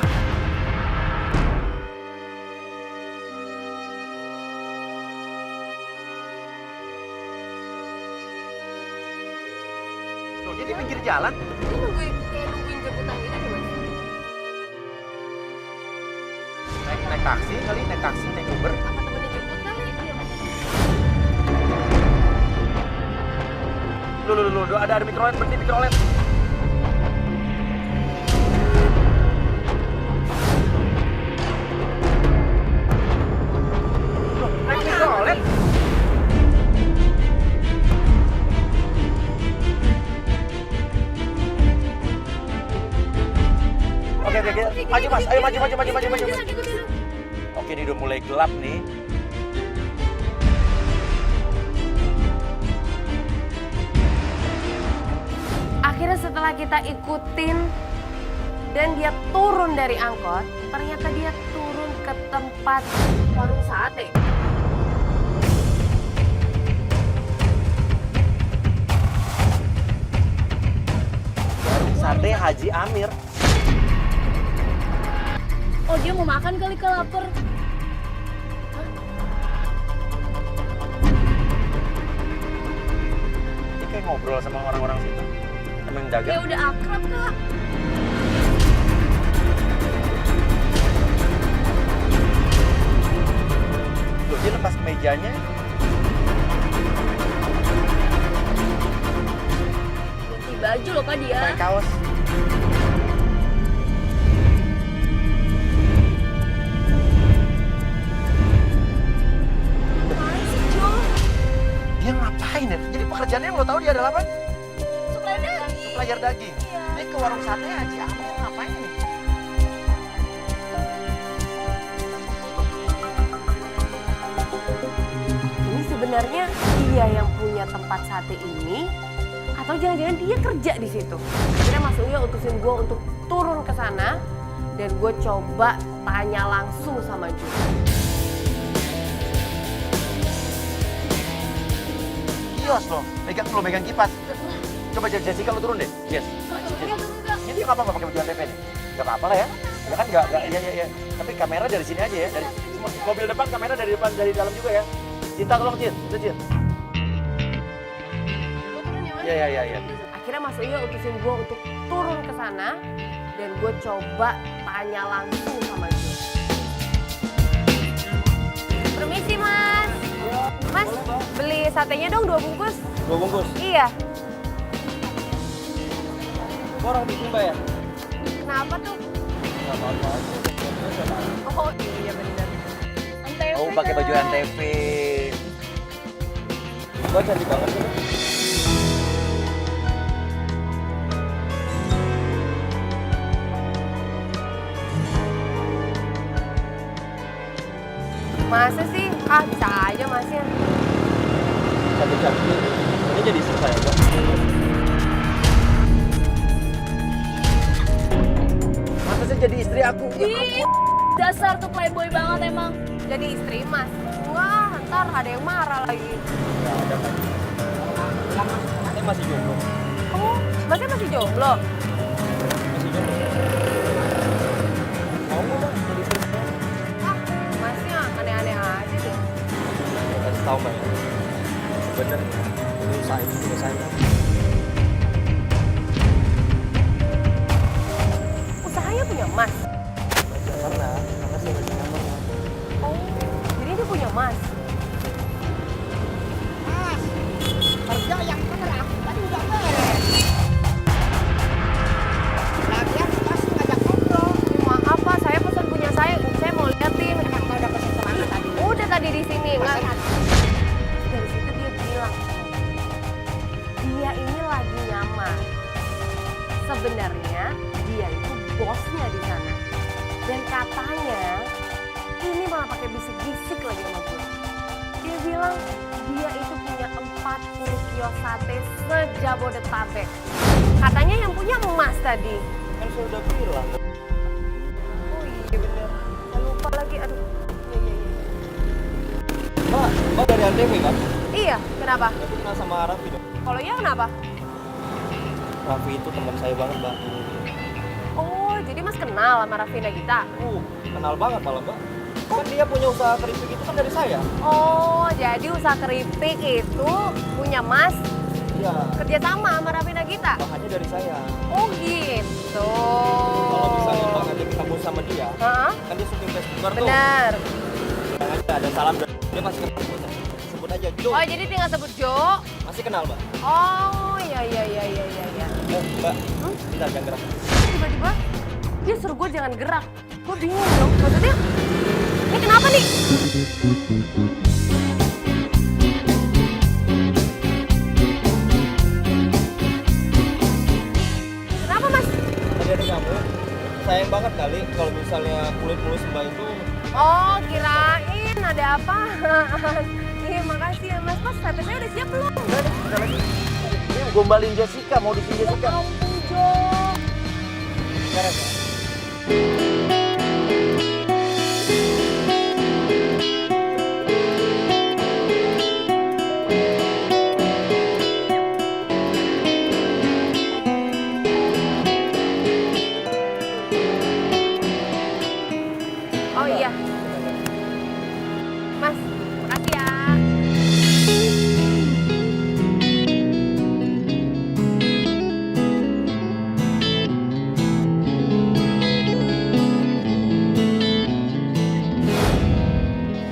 Loh, dia di pinggir jalan. Dia nungguin jemputan gitu deh, Mas. Naik taksi kali, naik Uber. Apa temennya jemput kali? Iya, Mas. Loh, ada mikrolet, berhenti mikrolet. Loh, naik mikrolet. Oke. Maju Mas, ayo maju. Oke, ini udah mulai gelap nih. Akhirnya setelah kita ikutin dan dia turun dari angkot, ternyata dia turun ke tempat warung sate. Warung sate Haji Amir. Oh, dia mau makan kali, Kak, lapar. Dia kayak ngobrol sama orang-orang situ. Sama yang jaga. Ya udah akrab, Kak. Loh, dia lepas mejanya. Ganti baju loh, Kak, dia. Pakai kaos. Ngapain sih, Jo? Dia ngapain ya? Jadi pekerjaannya yang lo tahu dia adalah apa? Suplai daging. Supplier daging. Iya. Dia ke warung sate Haji Amir ngapain nih? Ini sebenarnya dia yang punya tempat sate ini, atau jangan-jangan dia kerja di situ. Akhirnya Mas Uyo utusin gue untuk turun ke sana dan gue coba tanya langsung sama Ju. Kios lo, megang kipas. Coba Jessica lo turun deh. Yes. Ini dia nggak apa-apa pakai baju ATV nih. Gak apa-apa lah ya. Ya kan nggak, ya. Tapi kamera dari sini aja ya. Dari mobil depan, kamera dari depan, dari dalam juga ya. Cinta tolong Cin, itu Cin. Iya. Akhirnya Mas Uyo utusin gue untuk turun ke sana dan gue coba tanya langsung sama Ju. Permisi Mas. Mas, beli satenya dong 2 bungkus. 2 bungkus. Iya. Kok orang bikin bayar? Kenapa tuh? Gak apa-apa aja. Oh iya benar. Antv, Oh, pakai baju Kak. Antv. Gua cantik banget sih. Masa sih? Ah, bisa aja masnya. Cantik-cantik. Ini jadi istri saya, Mbak. Masa sih jadi istri aku? Ih, dasar tuh playboy banget emang. Jadi istri Mas. Wah, ntar ada yang marah lagi. Ya, ada kan. Saya masih jomblo. Oh, Masnya masih jomblo? Masih jomblo. Mau nggak, Bang? Jadi istri saya? Ah, Masnya aneh-aneh aja deh. Saya kasih tahu, Mbak. Bener. Ini usaha itu juga saya. Usahanya punya Mas? Karena saya lagi nyaman. Oh, jadi dia punya Mas? Kerja yang bener, aku tadi udah beres. Lagian masih ngajak ngobrol. Maaf Pak, saya pesan punya saya mau liatin. Emang kau udah pesen kemana tadi? Udah tadi di sini, nggak? Pesan. Dari situ dia bilang, dia ini lagi nyaman. Sebenarnya dia itu bosnya di sana. Dan katanya ini malah pakai bisik-bisik lagi sama gue. Dia bilang dia itu punya 40 kios sate se-Jabodetabek. Katanya yang punya emas tadi. Kan saya udah bilang. Oh iya bener. Saya lupa lagi. Aduh. Iya. Mbak dari Antv kan? Iya, kenapa? Aku kenal sama Raffi dong. Kalau iya kenapa? Raffi itu teman saya banget, Mbak. Oh, jadi Mas kenal sama Raffi Nagita? Kenal banget malah, Mbak. Kan dia punya usaha keripik itu kan dari saya. Oh, jadi usaha keripik itu punya Mas Iya. kerja sama Raffi Nagita? Bahannya dari saya. Oh gitu. Kalau misalnya Mbak ngajak ketemu sama dia, Heeh, kan dia syuting Facebooker tuh. benar. Yang ada salam dari dia masih kenal. Sebut aja Jo. Oh, jadi tinggal sebut Jo. Masih kenal, Mbak. Oh, iya. Mbak. Bentar, jangan gerak. Tiba-tiba dia suruh gue jangan gerak. Gue bingung dong. Maksudnya, ini kenapa nih? Kenapa Mas? Tadi ada kamu. Sayang banget kali kalau misalnya kulit mulus Mbak itu. Oh, kirain ada apa? Iya, makasih ya Mas. Mas, sate saya udah siap belum? Udah lagi. Ini gombalin Jessica, mau disini Jessica. Ampun, Jo. Sekarang, Mbak. Oh iya. Mas, makasih ya.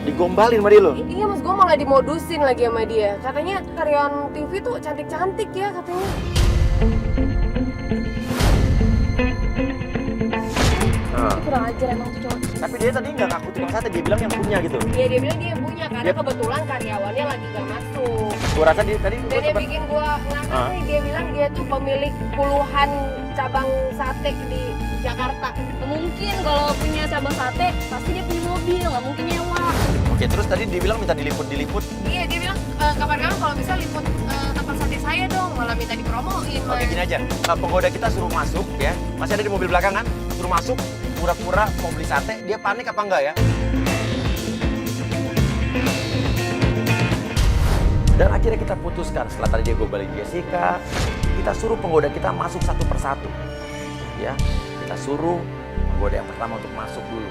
Digombalin sama dia lo. Iya Mas, gue malah dimodusin lagi sama dia. Katanya karyawan TV tuh cantik-cantik ya katanya. Kurang ajar emang tuh cowok. Tapi dia tadi nggak ngaku tukang sate, dia bilang yang punya gitu. Iya, dia bilang dia yang punya karena kebetulan karyawannya lagi gak masuk. Gua rasa dia tadi Dan dia bikin gua ngakak nih, dia bilang dia tuh pemilik puluhan cabang sate di Jakarta. Mungkin kalau punya cabang sate, pasti dia punya mobil, nggak mungkin nyewa. Oke, terus tadi dia bilang minta diliput. Iya, dia bilang kapan-kapan kalau bisa liput tempat sate saya dong, malah minta dipromoin. Oke, gini aja. Penggoda kita suruh masuk ya. Masih ada di mobil belakang kan? Suruh masuk, pura-pura mau beli sate, dia panik apa enggak ya? Dan akhirnya kita putuskan setelah tadi dia gombalin Jessica, kita suruh penggoda kita masuk satu persatu. Ya, kita suruh penggoda yang pertama untuk masuk dulu.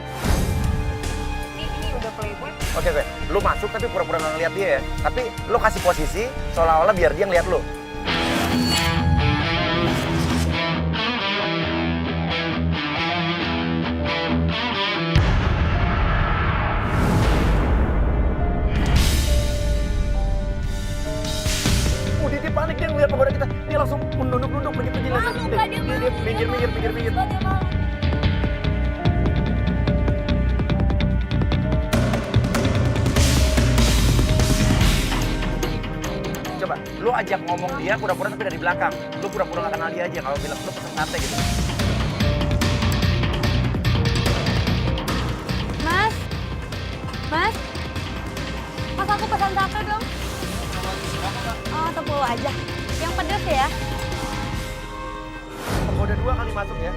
Ini udah playboy. Oke, lu masuk tapi pura-pura nggak ngeliat dia ya. Tapi lu kasih posisi seolah-olah biar dia ngeliat lu. Dia panik, dia ngeliat penggoda kita. Dia langsung menunduk-nunduk, pergi-pergi. Malu, Kak, dia malu. Minggir. Dia malu. Coba, lu ajak ngomong dia pura-pura tapi dari belakang. Lu pura-pura gak kenal dia aja, kalau bilang lu pesen sate gitu. Mas, Pesan satu dong. Oh, 10 aja. Yang pedas ya. Penggoda 2 kali masuk ya.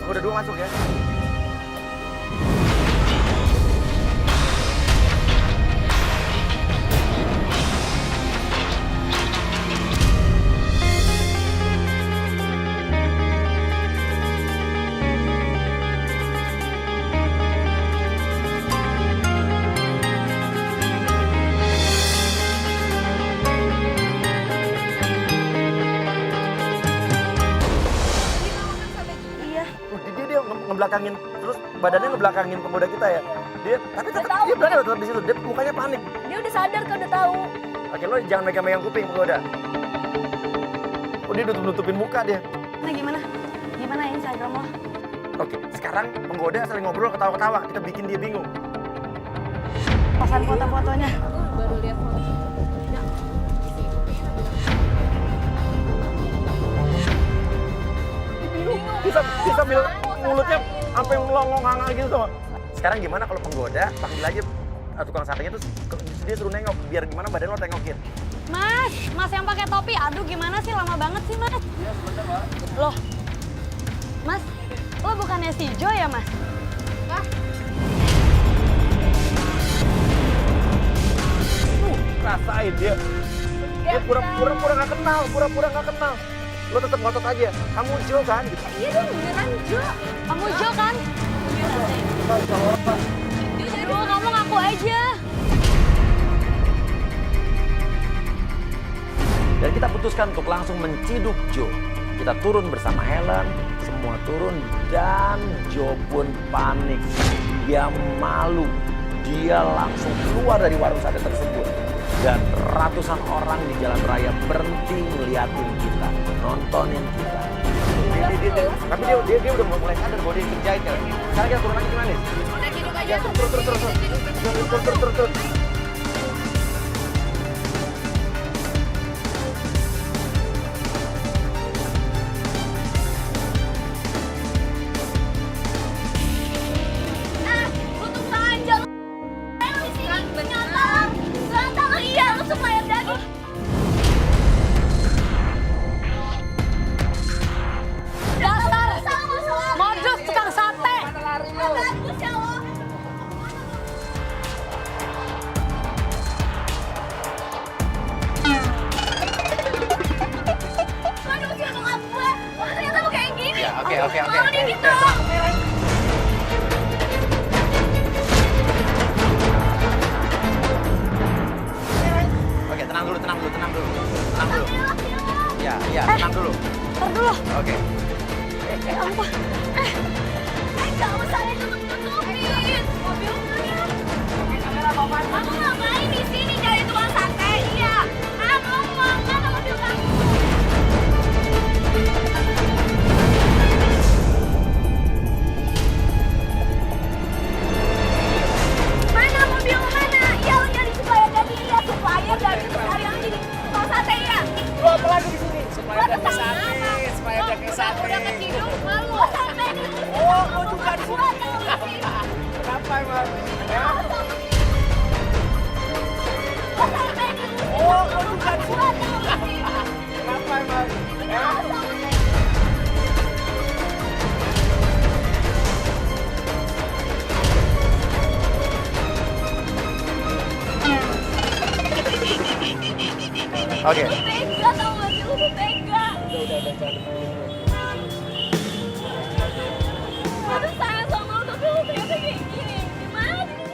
Penggoda 2 masuk ya. Iya. Dia ngebelakangin, terus badannya ngebelakangin penggoda kita ya. Tapi tetap dia berani loh tetap di situ. Dia mukanya panik. Dia udah sadar kan, udah tahu. Oke, lo jangan megang-megang kuping penggoda. Oh, dia nutupin muka dia. Nah, gimana? Gimana Instagram lo? Oke, sekarang penggoda saling ngobrol ketawa-ketawa. Kita bikin dia bingung. Pasang foto-fotonya. Baru lihat foto. Bisa sambil mulutnya sampai melongong hangat gitu tuh. Sekarang gimana kalau penggoda panggil aja tukang satenya terus dia suruh nengok biar gimana badan lo tengokin. Mas yang pakai topi. Aduh, gimana sih, lama banget sih, Mas. Iya, sebentar, Pak. Loh. Mas, lo bukannya si Jo ya, Mas? Rasain dia pura-pura nggak kenal. Lo tetap ngotot aja. Kamu Jo kan? Gitu. Iya dong, beneran Jo. Kamu Jo kan? Aduh, kamu ngaku aja. Dan kita putuskan untuk langsung menciduk Jo. Kita turun bersama Helen, semua turun dan Jo pun panik. Dia malu. Dia langsung keluar dari warung sate tersebut. Dan ratusan orang di jalan raya berhenti ngeliatin kita, nontonin kita. Tapi dia udah mulai sadar bahwa dia dijahit kan. Sekarang kita turun lagi gimana? Udah ciduk aja. Ya, terus. Tutup saja. Ayo di sini, ternyata. Ternyata iya, lu supplier daging. Dasar. Modus tukang sate. Bagus ya lo. Aduh, siapa bokap gue? Wah, ternyata lu kayak gini. Ya, oke. Mau dia gitu. Oke, tenang dulu. Ya, tenang dulu. Ntar dulu. Oke. Ampun. Gak usah ditutup-tutupin. Mobil mana? Kamu ngapain di sini cari tukang sate? Iya. Kamu mana mobil kamu? Mana mobil mana? Iya, lo nyari supplier daging. Iya, supplier daging. Cari yang jadi tukang sate ya. Lo apa lagi di sini? Supplier daging sate. Supplier daging sate. Udah keciduk malu. Sate di sini. Oh, lo juga di sini. sini. Kenapa emang? Ya? Sate di sini. Oh, lo juga di sini. Kenapa emang? Ya? Oke. Tega tau gak sih, lu tuh tega. Gue tuh sayang sama lu, tapi lu ternyata kayak gini. Gimana sih?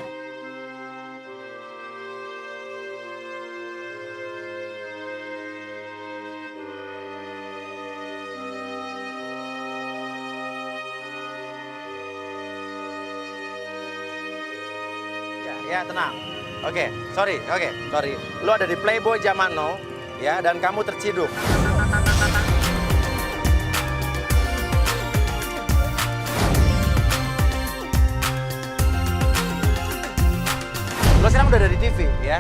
Ya, tenang. Oke. Sorry. Lo ada di Playboy zaman now, ya, dan kamu terciduk. Lo sekarang udah ada di TV, ya.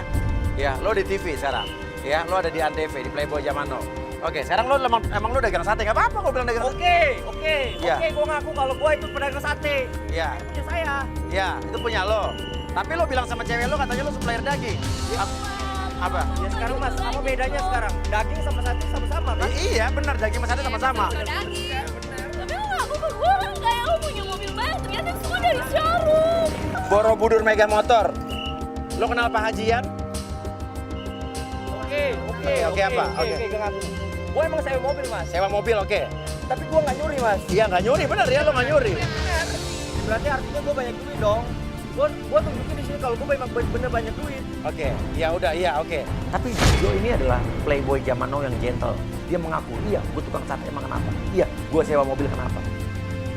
Ya, lo di TV sekarang. Ya, lo ada di Antv, di Playboy zaman now. Oke, sekarang lo emang lo dagang sate, nggak apa-apa gue bilang dagang sate. Oke, Iya. gue ngaku kalau gue itu pedagang sate. Iya, Punya saya. iya, itu punya lo. Tapi lo bilang sama cewek lo katanya lo supplier daging. Apa? Ya sekarang mas, apa bedanya sekarang? Daging sama sate sama-sama kan? Iya benar, daging sama sate sama-sama. Daging. Tapi lo ngaku ke gue kan kayak lo punya mobil banyak, ternyata semua dari showroom. Borobudur Mega Motor. Lo kenal Pak Hajian? Oke, apa? Oke. Gue emang sewa mobil mas, Sewa mobil, oke. tapi gue nggak nyuri mas. Iya nggak nyuri, benar ya lo nggak nyuri. Berarti artinya gue banyak duit dong. Gue tunjukin di sini kalau gue memang bener banyak duit. Oke, ya udah, iya oke. Tapi Joe ini adalah playboy zaman now yang gentle. Dia mengaku, iya gue tukang sate emang kenapa? Iya, gue sewa mobil kenapa?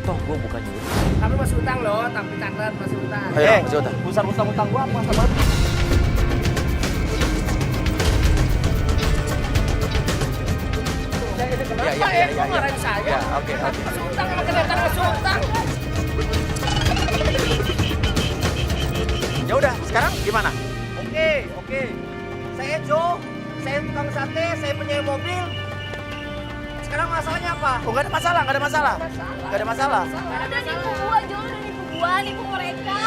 Toh gue bukan nyuri. Tapi masih utang loh, tapi catat masih utang. Masih utang. Utang gue apa sama? Iya. Kok marahin saya? Ya, oke. Masih utang, sama kelihatan masih utang. Ya udah, sekarang gimana? Oke. Saya Joe, saya tukang sate, saya penyewa mobil. Sekarang masalahnya apa? Oh nggak ada masalah. Ada nipu gua, Jo, ada nipu gua, nipu mereka.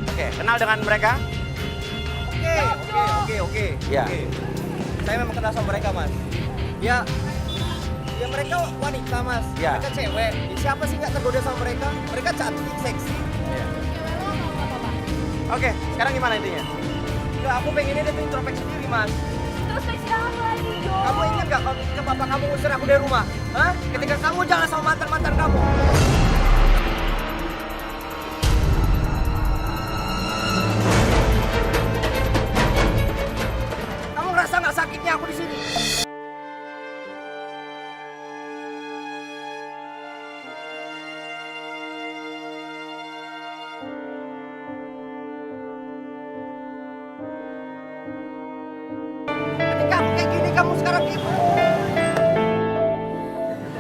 Oke, kenal dengan mereka? Oke. Ya. Saya memang kenal sama mereka mas. Ya mereka wanita mas. Ya. Mereka cewek. Ya, siapa sih nggak tergoda sama mereka? Mereka cantik, seksi. Oke, sekarang gimana intinya? Enggak, aku pengennya dia tuh introspeksi diri mas. Terus spesial apa lagi, Jo? Kamu ingat nggak kalau ketika bapak kamu ngusir aku dari rumah? Hah? Ketika kamu jalan sama mantan kamu. Kamu ngerasa nggak sakitnya aku di sini? Ketika aku kayak gini, kamu sekarang ibu.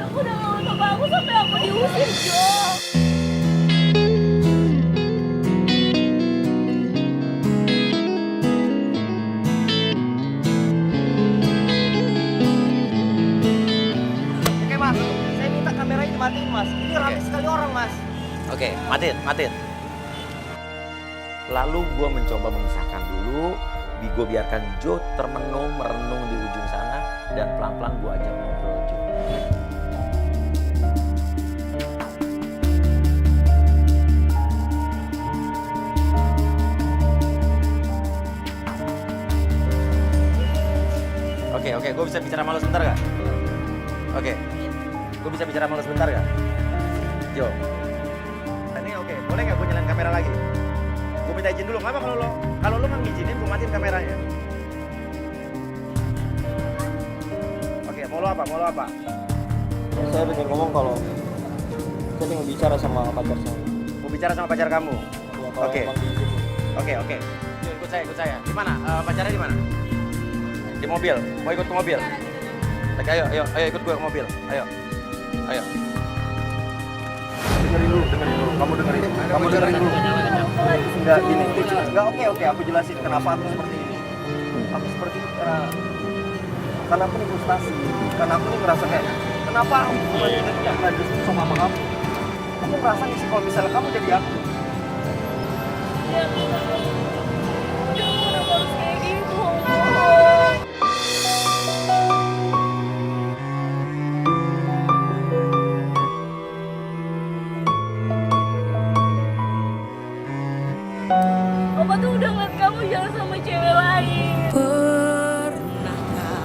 Aku udah ngelawan bapak aku sampai aku diusir, Jo. Oke mas, saya minta kameranya dimatiin mas. Ini ramai sekali orang mas. Oke, matiin. Lalu gue mencoba memisahkan dulu, gue biarkan Joe merenung di ujung sana, dan pelan-pelan gue ajak ngobrol Joe. Oke, gue bisa bicara sama lo sebentar gak? Oke, gue bisa bicara sama lo sebentar gak? Joe, ini oke, boleh gak gue nyalain kamera lagi? Gue minta izin dulu, kenapa kalau lo nggak ngizinin, gue matiin kameranya. Oke, mau lo apa? Ya, saya pengen ngomong kalau saya pengen bicara sama pacar saya. Mau bicara sama pacar kamu? Ya, kalau Oke. emang diizinin. Oke. Yuk, ikut saya. Di mana? Pacarnya di mana? Di mobil. Mau ikut ke mobil? Oke, ayo ikut gue ke mobil. Ayo. Dengerin dulu. Kamu dengerin dulu. Enggak, gini. Enggak, oke. Aku jelasin kenapa aku seperti ini. Aku seperti ini karena aku nih frustasi. Karena aku nih ngerasa kayak, kenapa aku nggak justru sama mama kamu? Aku ngerasa nih sih kalau misalnya kamu jadi aku. Ya, Jo, kenapa harus kayak gitu? Papa tuh udah ngeliat kamu jalan sama cewek lain.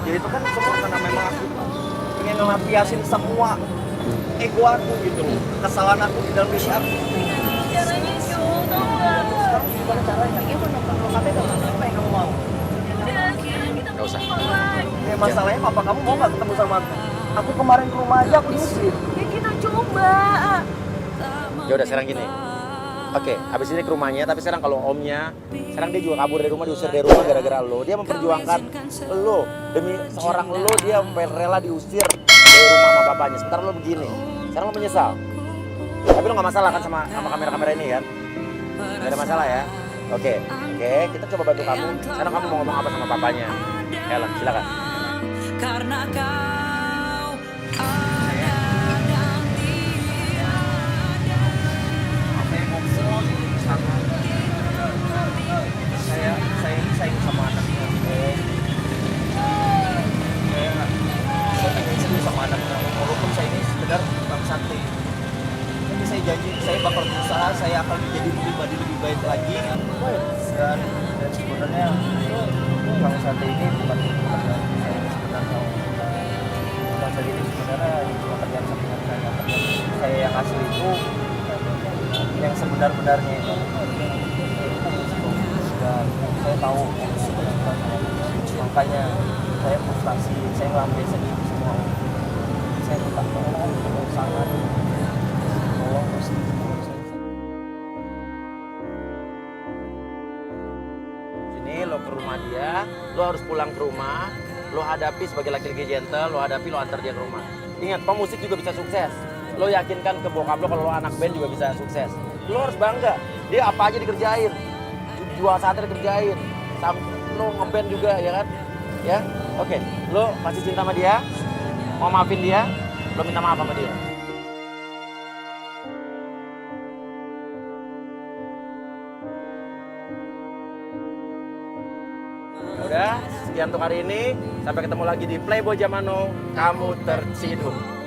Jadi itu kan semua karena memang aku ingin ngelampiasin semua ego aku gitu, kesalahan aku di dalam diri aku. Caranya, Jo, tau gak? Gimana caranya? Gimana kalau katanya dong, apa yang kamu mau? Udah, sekarang kita Nggak usah. pulang lagi. Ya masalahnya papa kamu mau nggak ketemu sama aku? Aku kemarin ke rumah aja aku diusir. Ya kita coba. Ya udah sekarang gini. Oke, habis ini ke rumahnya, tapi sekarang kalau omnya, sekarang dia juga kabur dari rumah, diusir dari rumah gara-gara lo. Dia memperjuangkan lo, demi seorang lo dia sampai rela diusir dari rumah sama bapaknya. Sebentar lo begini, sekarang lo menyesal. Tapi lo nggak masalah kan sama kamera-kamera ini kan? Gak ada masalah ya? Oke, kita coba bantu kamu. Sekarang kamu mau ngomong apa sama papanya? Ella, silakan. karena kau ada dan tiada. Saya mau semua sama saya sayang sama anaknya. Saya ingin serius sama anaknya. Walaupun saya ini sekedar tukang sate. Tapi saya janji saya bakal berusaha, saya akan menjadi pribadi lebih baik lagi. Dan sebenarnya tukang sate ini bukan saya sebenarnya. Tukang sate ini sebenarnya cuma kerjaan sampingan saya. Saya yang asli itu yang sebenar-benarnya itu dan saya tahu makanya saya frustasi, saya ngelamin sedih semua. Saya minta tolong sangat tolong pasti sini lo ke rumah dia, lo harus pulang ke rumah, lo hadapi sebagai laki-laki gentle, lo hadapi, lo antar dia ke rumah. Ingat, pemusik juga bisa sukses. Lo yakinkan ke bokap lo kalau lo anak band juga bisa sukses. Lo harus bangga, dia apa aja dikerjain, jual sate dikerjain, lo ngeband juga ya kan, ya, oke, lo pasti cinta sama dia, mau maafin dia, lo minta maaf sama dia. Udah, sekian untuk hari ini, sampai ketemu lagi di Playboy Jamano, kamu terciduk.